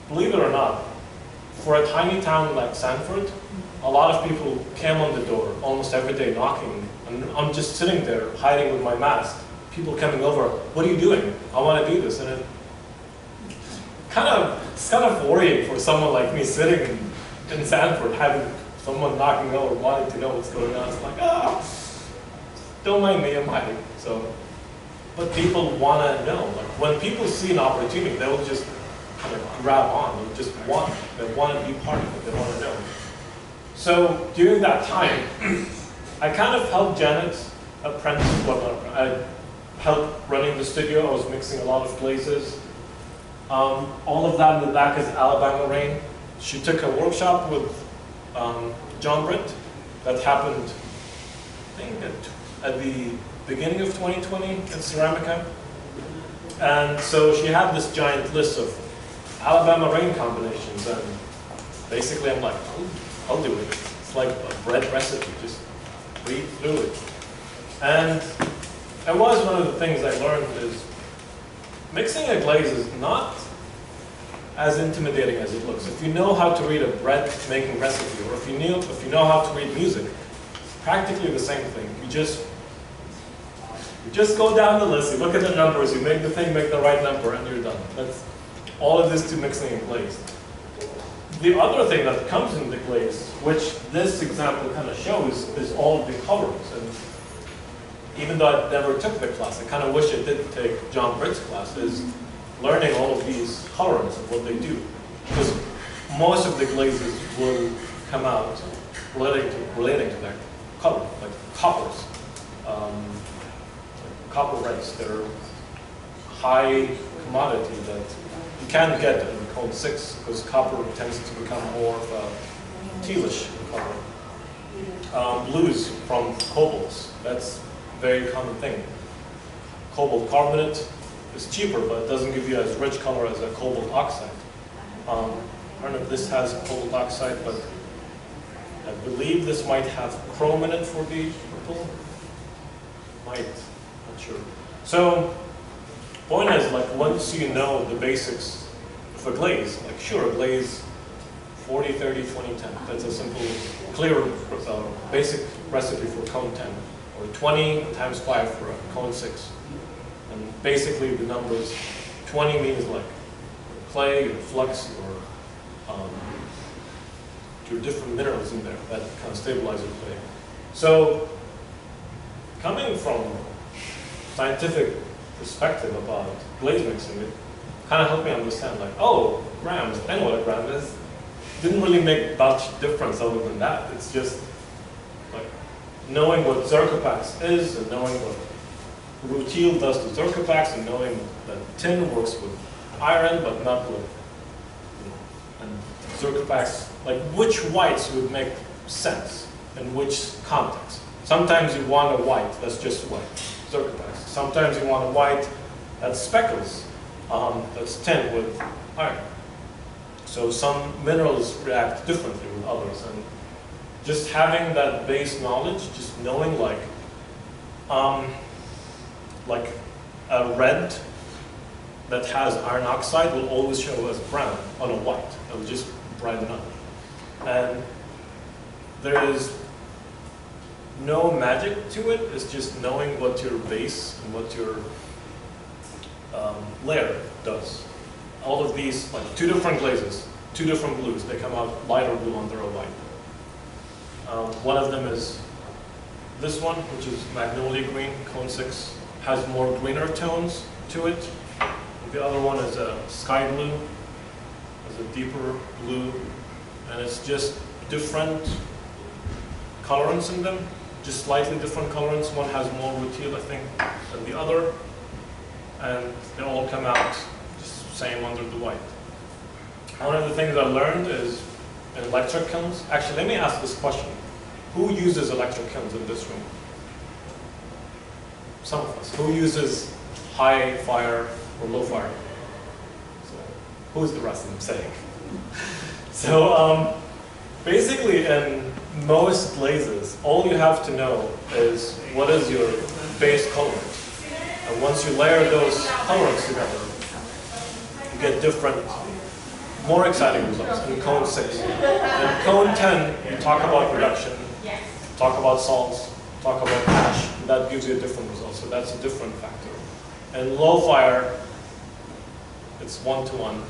believe it or not, for a tiny town like Sanford, a lot of people came on the door almost every day knocking. And I'm just sitting there hiding with my mask. People coming over, "What are you doing? I want to do this." And it's kind of worrying for someone like me sitting in Sanford, having someone knocking over, wanting to know what's going on. It's like, don't mind me, I'm hiding. So, but people want to know. Like when people see an opportunity, they will just kind of grab on. They want to be part of it. They want to know. So during that time, I kind of helped Janet apprentice. I helped running the studio. I was mixing a lot of glazes. All of that in the back is Alabama Rain. She took a workshop with John Britt that happened, I think, at the beginning of 2020 in Ceramica. And so she had this giant list of Alabama Rain combinations, and basically I'm like, I'll do it. It's like a bread recipe, just read through it. And it was one of the things I learned is mixing a glaze is not as intimidating as it looks. If you know how to read a bread making recipe, or if you know how to read music, it's practically the same thing. You just You just go down the list, you look at the numbers, you make the thing make the right number, and you're done. That's all it is to mixing in glaze. The other thing that comes in the glaze, which this example kind of shows, is all of the colorants. And even though I never took the class, I kind of wish I did take John Britt's class, is learning all of these colorants and what they do. Because most of the glazes will come out relating to their color, like coppers. Copper reds, they're high commodity that you can't get in cone 6 because copper tends to become more of a tealish color. Blues from cobalts, that's a very common thing. Cobalt carbonate is cheaper, but it doesn't give you as rich color as a cobalt oxide. I don't know if this has cobalt oxide, but I believe this might have chrome in it for the purple. Might. Not sure. So, point is, like, once you know the basics of a glaze, like, sure, a glaze 40, 30, 20, 10. That's a simple, clear, basic recipe for cone 10. Or 20 times 5 for a cone 6. And basically, the numbers, 20 means like clay or flux or your different minerals in there that kind of stabilize your clay. So, coming from scientific perspective about glaze mixing, it kind of helped me understand, like, oh, grams, I know what a gram is. Didn't really make much difference other than that. It's just like knowing what Zercopax is and knowing what rutile does to Zercopax and knowing that tin works with iron but not with, and Zercopax, like which whites would make sense in which context. Sometimes you want a white that's just white, Zercopax. Sometimes you want a white that's speckles, that's tin with iron. So some minerals react differently with others, and just having that base knowledge, just knowing like a red that has iron oxide will always show as brown on a white. It will just brighten up. And there is no magic to it. It's just knowing what your base and what your layer does. All of these, like 2 different glazes, 2 different blues, they come out lighter blue under a white. One of them is this one, which is magnolia green, cone 6, has more greener tones to it. The other one is a sky blue, has a deeper blue, and it's just different colorants in them, just slightly different colorants. One has more rutile, I think, than the other, and they all come out just same under the white. One of the things I learned is in electric kilns. Actually, let me ask this question. Who uses electric kilns in this room? Some of us. Who uses high fire or low fire? So, who's the rest of them saying? So, basically in most glazes, all you have to know is what is your base colorant. And once you layer those colorants together, you get different, more exciting results in cone 6. In cone 10, you talk about reduction, talk about salts, talk about ash, and that gives you a different result. So that's a different factor. And low fire, it's 1-to-1.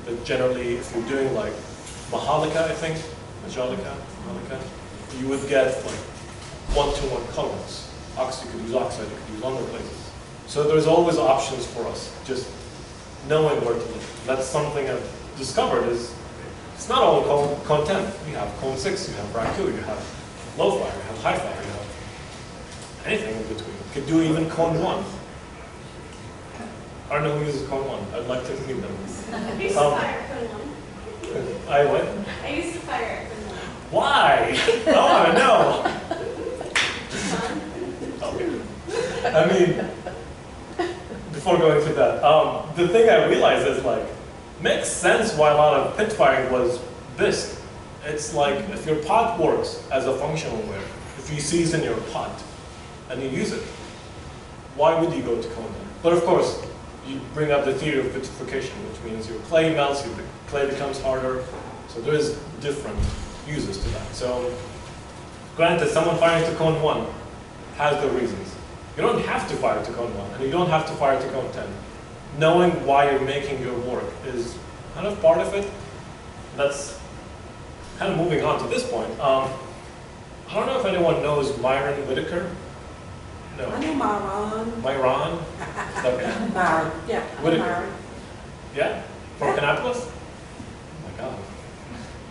But generally, if you're doing like Majolica, I think, Majolica, you would get like 1-to-1 colorants. You could use oxide, you could use other places. So there's always options for us, just knowing where to look. That's something I've discovered is, it's not all cone 10. You have cone 6, you have raku, you have low fire, you have high fire, you have anything in between. You could do even cone 1. I don't know who uses cone 1. I'd like to meet them.
I used to fire cone 1.
I what?
I used to fire cone 1.
Why? I want to know. Okay. I mean, before going to that, the thing I realized is like, makes sense why a lot of pit firing was bisque. It's like, if your pot works as a functional wear, if you season your pot and you use it, why would you go to cone 10? But of course, you bring up the theory of vitrification, which means your clay melts, your clay becomes harder. So there is different uses to that. So granted, someone firing to cone 1 has their reasons. You don't have to fire to cone 1, and you don't have to fire to cone 10. Knowing why you're making your work is kind of part of it. That's kind of moving on to this point. I don't know if anyone knows Myron Whitaker. No.
I know Myron.
Myron?
Myron, yeah.
Whitaker.
Myron.
Yeah? From Kannapolis? Oh my God.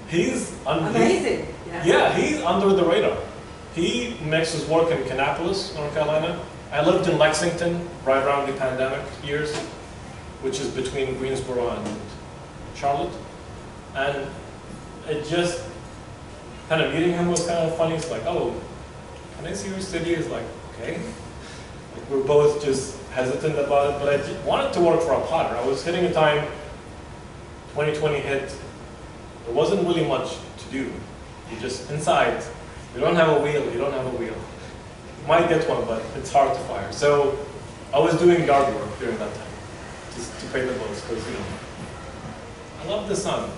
He's
Amazing.
Yeah, he's under the radar. He makes his work in Kannapolis, North Carolina. I lived in Lexington right around the pandemic years, which is between Greensboro and Charlotte. And it just, kind of meeting him was kind of funny. It's like, oh, can I see your city? It's like, okay. Like, we're both just hesitant about it, but I wanted to work for a potter. I was hitting a time, 2020 hit, there wasn't really much to do. You just inside, you don't have a wheel, you don't have a wheel. You might get one, but it's hard to fire. So I was doing yard work during that time, just to pay the bills, because I love the sun,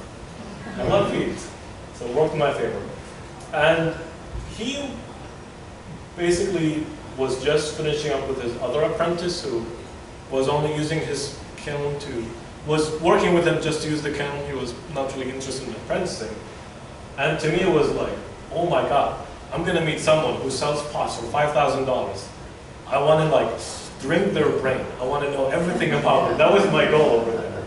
I love heat, so it worked in my favor. And he basically was just finishing up with his other apprentice who was only using his kiln was working with him just to use the kiln. He was not really interested in apprenticing. And to me it was like, oh my God, I'm gonna meet someone who sells pots for $5,000. I wanna like drink their brain. I wanna know everything about it. That was my goal over there.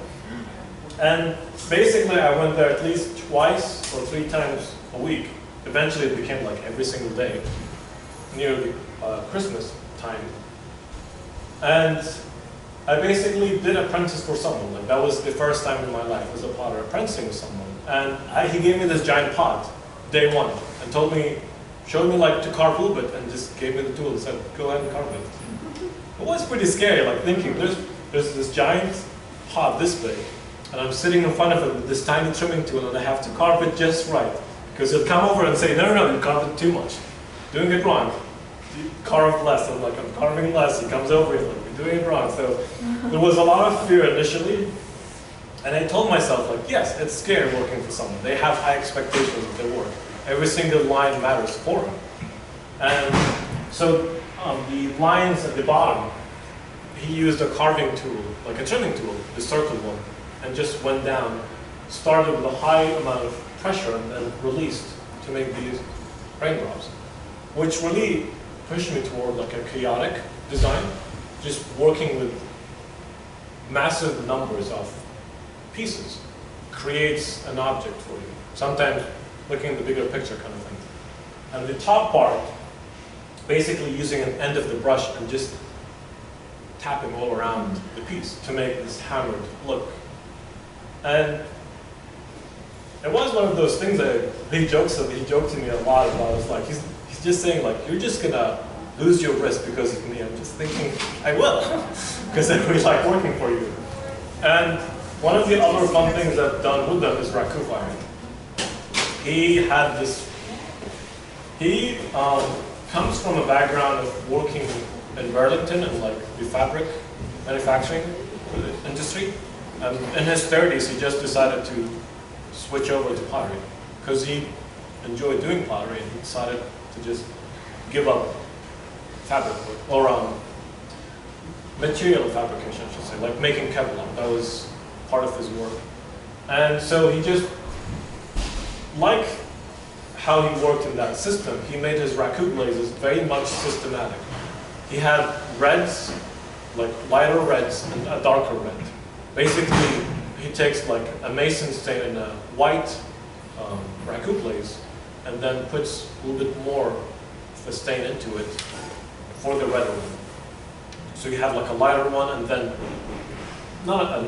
And basically I went there at least twice or 3 times a week. Eventually it became like every single day, near the Christmas time. And I basically did apprentice for someone. Like that was the first time in my life as a potter apprenticing with someone. And he gave me this giant pot, day one, and showed me like to carve a little bit, and just gave me the tool and said, go ahead and carve it. It was pretty scary, like thinking, there's this giant pot this big, and I'm sitting in front of it with this tiny trimming tool, and I have to carve it just right. Because he'll come over and say, no, you carved it too much. Doing it wrong. You carved less. I'm like, I'm carving less. He comes over, he's like, you're doing it wrong. So there was a lot of fear initially. And I told myself, like, yes, it's scary working for someone. They have high expectations of their work. Every single line matters for them. And so the lines at the bottom, he used a carving tool, like a trimming tool, the circle one, and just went down, started with a high amount of pressure and then released to make these raindrops, which really pushed me toward like a chaotic design, just working with massive numbers of pieces creates an object for you. Sometimes looking at the bigger picture kind of thing. And the top part, basically using an end of the brush and just tapping all around the piece to make this hammered look. And it was one of those things that he joked to me a lot about. It's like, he's just saying like, you're just gonna lose your wrist because of me. I'm just thinking, I will, because I really like working for you. And one of the other fun things I've done with them is raku firing. He comes from a background of working in Burlington and like the fabric manufacturing industry. In his 30s, he just decided to switch over to pottery because he enjoyed doing pottery, and he decided to just give up fabric work, or material fabrication, I should say, like making Kevlar. That was part of his work. And so he just, like how he worked in that system, he made his raku glazes very much systematic. He had reds, like lighter reds and a darker red. Basically, he takes like a mason stain in a white raku glaze and then puts a little bit more of a stain into it for the redder one. So you have like a lighter one and then not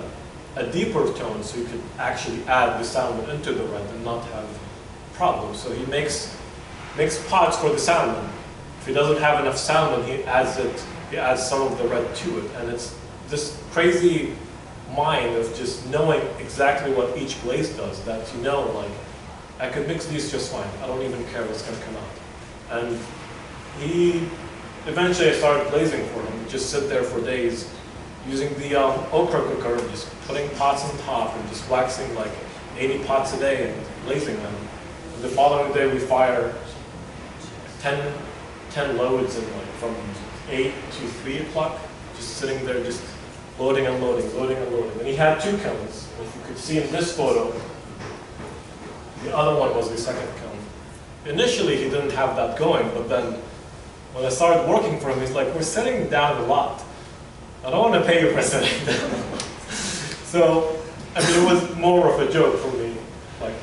a deeper tone, so you could actually add the salmon into the red and not have problems. So he makes pots for the salmon. If he doesn't have enough salmon, he adds some of the red to it, and it's this crazy mind of just knowing exactly what each glaze does, that you know, like, I could mix these just fine. I don't even care what's going to come out. And eventually I started glazing for him. Just sit there for days using the okra cooker, just putting pots on top and just waxing like 80 pots a day and glazing them. And the following day we fire 10 loads and like from 8 to 3 o'clock, just sitting there, just loading and loading, loading and loading. And he had 2 kilns. If you could see in this photo, the other one was the second kiln. Initially, he didn't have that going, but then when I started working for him, he's like, we're sitting down a lot. I don't want to pay you for sitting down. So, I mean, it was more of a joke for me. Like,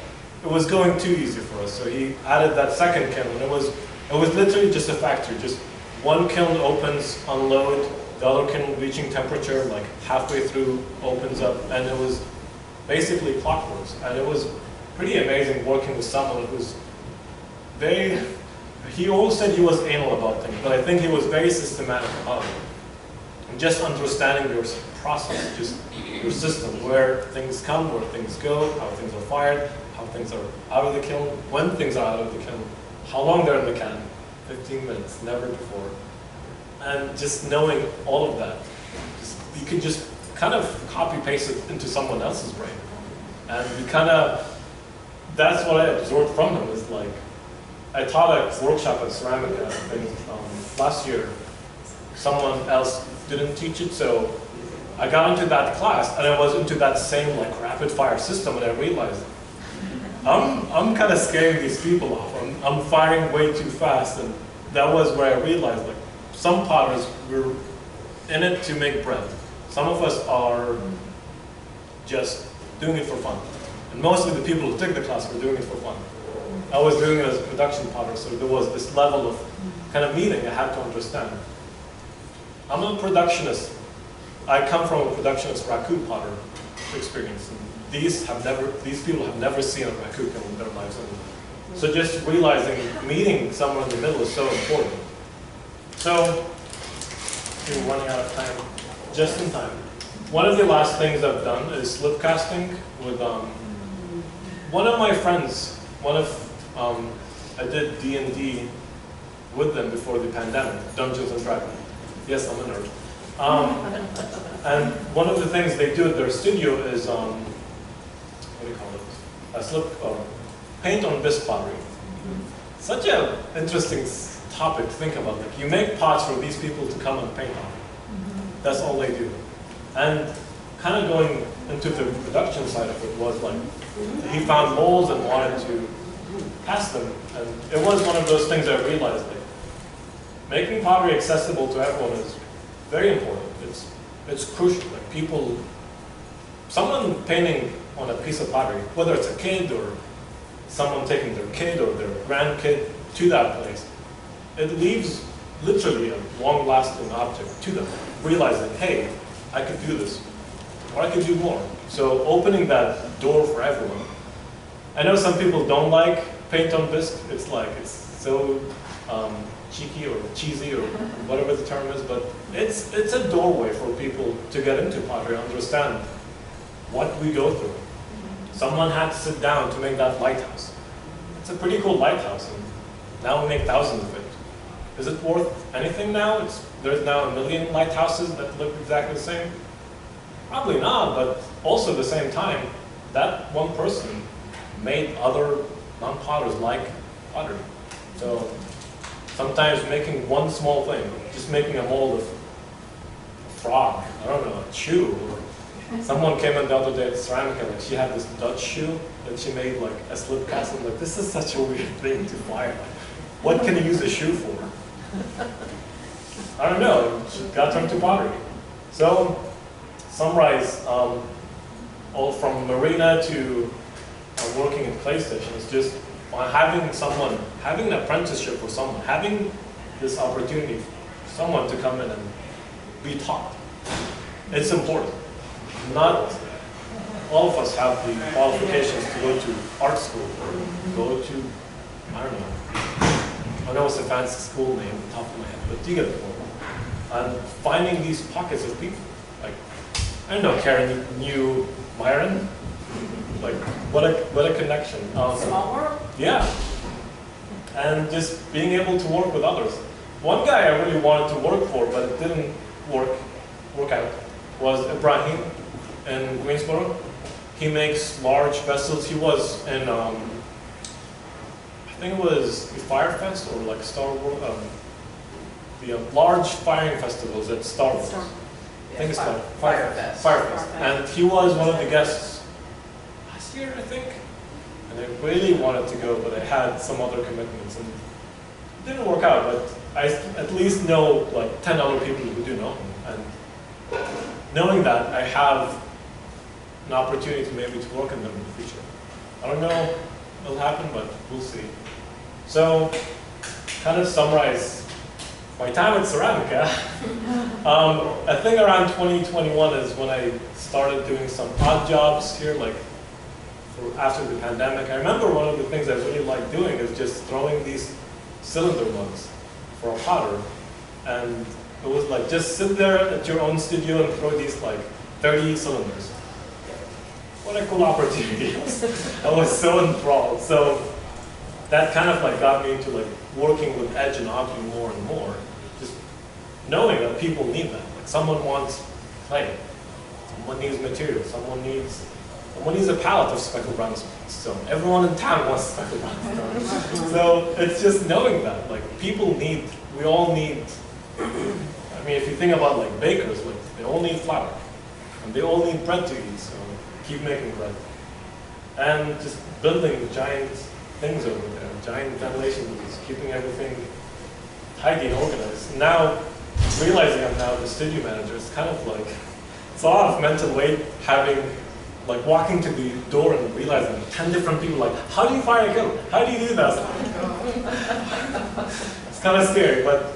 it was going too easy for us. So he added that second kiln, and it was literally just a factory. Just one kiln opens, unload, the other kiln reaching temperature, like halfway through, opens up, and it was basically clockwork. And it was pretty amazing working with someone who's very, he always said he was anal about things, but I think he was very systematic about it. And just understanding your process, just your system, where things come, where things go, how things are fired, how things are out of the kiln, when things are out of the kiln, how long they're in the can, 15 minutes, never before. And just knowing all of that, you can just kind of copy-paste it into someone else's brain. And you kind of, that's what I absorbed from him, is like, I taught a workshop at Ceramica, I think, last year. Someone else didn't teach it, so I got into that class, and I was into that same like rapid-fire system, and I realized I'm kind of scaring these people off. I'm firing way too fast, and that was where I realized, like, some potters, we're in it to make bread. Some of us are just doing it for fun. And mostly the people who took the class were doing it for fun. I was doing it as a production potter, so there was this level of kind of meaning I had to understand. I'm a productionist. I come from a productionist raku potter experience. And these people have never seen a raku kiln in their lives. And so just realizing meeting somewhere in the middle is so important. So, we're running out of time, just in time. One of the last things I've done is slip casting with one of my friends. I did D&D with them before the pandemic, Dungeons and Dragons. Yes, I'm a nerd. And one of the things they do at their studio is, what do you call it? Paint on bisque pottery. Such an interesting topic to think about. Like, you make pots for these people to come and paint on. That's all they do. And kind of going into the production side of it was like, he found molds and wanted to pass them. And it was one of those things I realized, like, making pottery accessible to everyone is very important. It's crucial. Like, someone painting on a piece of pottery, whether it's a kid or someone taking their kid or their grandkid to that place, it leaves literally a long-lasting object to them, realizing, hey, I could do this, or I could do more. So opening that door for everyone. I know some people don't like paint on bisque. It's so cheeky or cheesy or whatever the term is, but it's a doorway for people to get into pottery, understand what we go through. Someone had to sit down to make that lighthouse. It's a pretty cool lighthouse, and now we make thousands of it. Is it worth anything now? There's now 1 million lighthouses that look exactly the same? Probably not, but also at the same time, that one person made other non-potters like pottery. So sometimes making one small thing, just making a mold of a frog, I don't know, a shoe. Someone came in the other day at Ceramica, like, she had this Dutch shoe that she made like a slip cast. I'm like, this is such a weird thing to fire. What can you use a shoe for? I don't know, she got turned to pottery. So, summarize, all from marina to working in clay stations, just having an apprenticeship for someone, having this opportunity for someone to come in and be taught. It's important. Not all of us have the qualifications to go to art school or go to, I don't know. I know it's a fancy school name on top of my head, but you get the point. And finding these pockets of people, like, I don't know, Karen knew Myron. Like, what a connection.
Small world?
Yeah. And just being able to work with others. One guy I really wanted to work for, but it didn't work out, was Ibrahim in Greensboro. He makes large vessels. He was in, I think it was the Fire Fest or like Star Wars, the large firing festivals at Star Wars. I think it's called
Firefest.
Firefest. And he was one of the guests last year, I think. And I really wanted to go, but I had some other commitments, and it didn't work out. But I at least know like 10 other people who do know him, and knowing that I have an opportunity maybe to work in them in the future. I don't know what'll happen, but we'll see. So, kind of summarize my time at Ceramica. I think around 2021 is when I started doing some odd jobs here, like after the pandemic. I remember one of the things I really liked doing is just throwing these cylinder mugs for a potter. And it was like, just sit there at your own studio and throw these like 30 cylinders. What a cool opportunity. I was so enthralled. So that kind of like got me into like working with edge and ogling more and more. Just knowing that people need that. Like someone wants clay, someone needs material, someone needs a pallet of speckled brownstone. Everyone in town wants speckled brownstone. So it's just knowing that, like people need, we all need. I mean, if you think about like bakers, like they all need flour, and they all need bread to eat. So keep making bread, and just building giant things over there, giant ventilation booths, keeping everything tidy and organized. Now, realizing I'm now the studio manager, it's kind of like, it's a lot of mental weight having, like walking to the door and realizing 10 different people like, how do you fire a kiln? How do you do that? It's kind of scary, but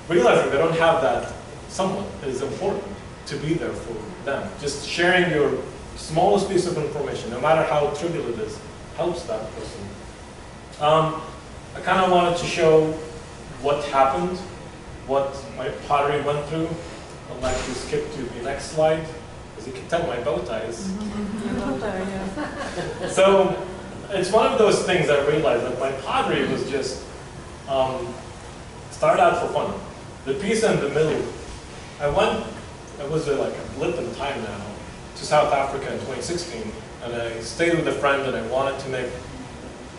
realizing they don't have that someone is important to be there for them. Just sharing your smallest piece of information, no matter how trivial it is, helps that person. I kind of wanted to show what happened, what my pottery went through. I'd like to skip to the next slide. As you can tell, my bow tie is. So it's one of those things I realized that my pottery was just started out for fun. The piece in the middle, I was like a blip in time now, to South Africa in 2016, and I stayed with a friend, and I wanted to make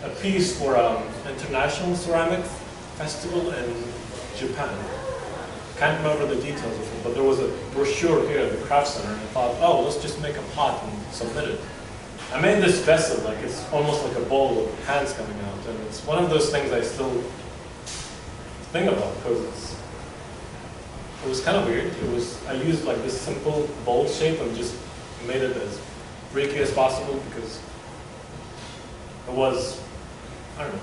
a piece for an international ceramic festival in Japan. Can't remember the details of it, but there was a brochure here at the craft center, and I thought, oh, let's just make a pot and submit it. I made this vessel, like it's almost like a bowl with hands coming out, and it's one of those things I still think about, because it was kind of weird. I used like this simple bowl shape and just made it as freaky as possible, because it was, I don't know,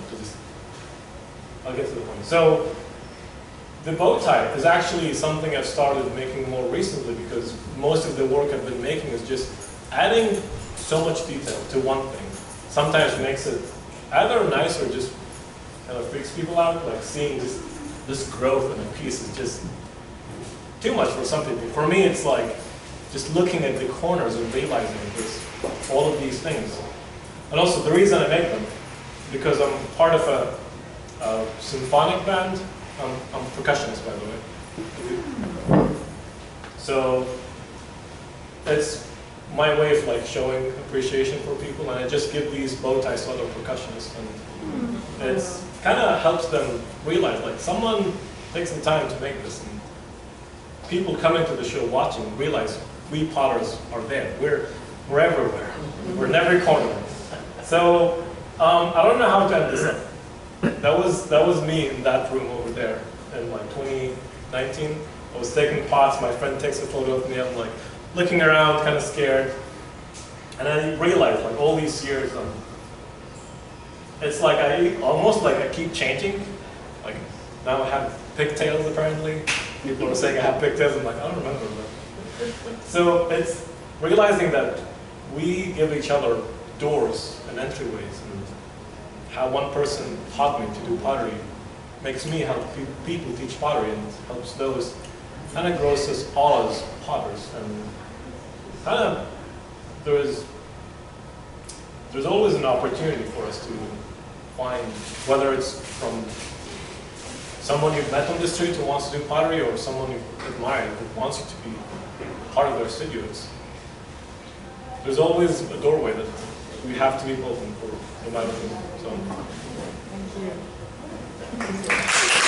I'll get to the point. So the bow tie is actually something I've started making more recently, because most of the work I've been making is just adding so much detail to one thing. Sometimes makes it either nice or just kind of freaks people out, like seeing this growth in a piece is just too much for some people. For me, it's like just looking at the corners and realizing there's all of these things. And also the reason I make them, because I'm part of a symphonic band. I'm a percussionist, by the way. So it's my way of like showing appreciation for people, and I just give these bow ties to other percussionists, and it's kind of helps them realize like someone takes the time to make this, and people coming to the show watching realize we potters are there. We're everywhere. We're in every corner. So I don't know how to end this up. That was me in that room over there in like 2019. I was taking pots. My friend takes a photo of me. I'm like looking around, kind of scared, and I realized like all these years, it's like almost like I keep changing. Like now I have pigtails apparently. People are saying I have pigtails. I'm like, I don't remember that. So it's realizing that we give each other doors and entryways, and how one person taught me to do pottery makes me help people teach pottery, and helps those, kind of grows us all as potters. And kind of there's always an opportunity for us to find, whether it's from someone you've met on the street who wants to do pottery, or someone you admire who wants you to be part of their studios. There's always a doorway that we have to be open for, no matter who. So.
Thank you.